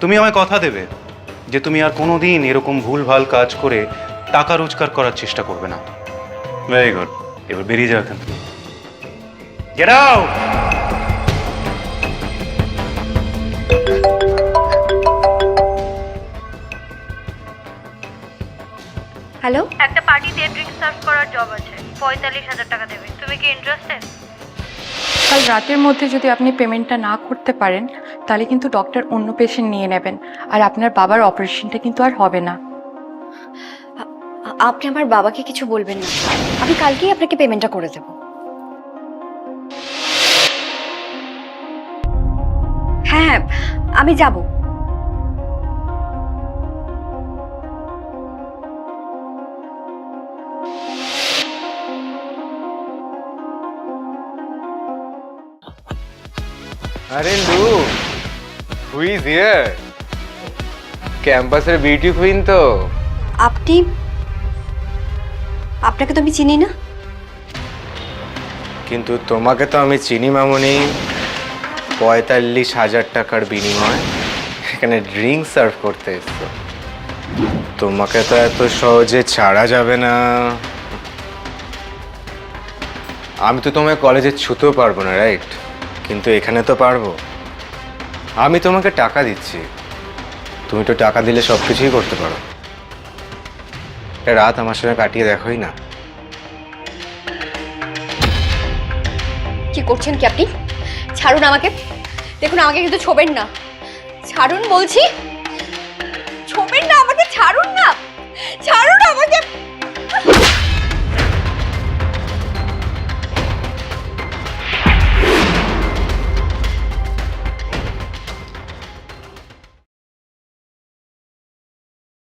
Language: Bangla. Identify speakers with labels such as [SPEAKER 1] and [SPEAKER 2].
[SPEAKER 1] তুমি আমায় কথা দেবে যে তুমি আর কোনোদিন এরকম ভুলভাল কাজ করে টাকা রোজগার করার চেষ্টা করবে না? ভেরি গুড, এবার বেরিয়ে যাও এখান থেকে। Get out!
[SPEAKER 2] হ্যালো,
[SPEAKER 3] একটা পার্টিতে ড্রিঙ্ক সার্ভ করার জব আছে, 45,000 টাকা দেবে। তুমি কি ইন্টারেস্টেড?
[SPEAKER 2] কাল রাতের মধ্যে যদি আপনি পেমেন্টটা না করতে পারেন তাহলে কিন্তু ডক্টর অন্য পেশেন্ট নিয়ে নেবেন, আর আপনার বাবার অপারেশনটা কিন্তু আর হবে না।
[SPEAKER 4] আপনি আমার বাবাকে কিছু বলবেন না, আমি কালকেই আপনাকে পেমেন্টটা করে দেব। হ্যাঁ, আমি যাব।
[SPEAKER 5] আরে লু, হু ইজ হিয়ার? ক্যাম্পাসের বিউটি কুইন তো।
[SPEAKER 4] আপনাকে তো আমি চিনি না।
[SPEAKER 5] কিন্তু তোমাকে তো আমি চিনি মামুনি। 45,000 টাকার বিনিময়ে এখানে ড্রিঙ্ক সার্ভ করতে এসছো। তোমাকে তো এত সহজে ছাড়া যাবে না। আমি তো তোমায় কলেজে ছুতেও পারবো না, রাইট? কিন্তু এখানে তো পারবো। আমি তোমাকে টাকা দিচ্ছি, তুমি তো টাকা দিলে সব কিছুই করতে পারো। একটা রাত আমার সঙ্গে কাটিয়ে দেখোই না।
[SPEAKER 4] কি করছেন কি আপনি? ছাড়ুন আমাকে। দেখুন, আমাকে কিন্তু ছোবেন না। ছাড়ুন বলছি, ছোবেন না আমাকে, ছাড়ুন না, ছাড়ুন আমাকে।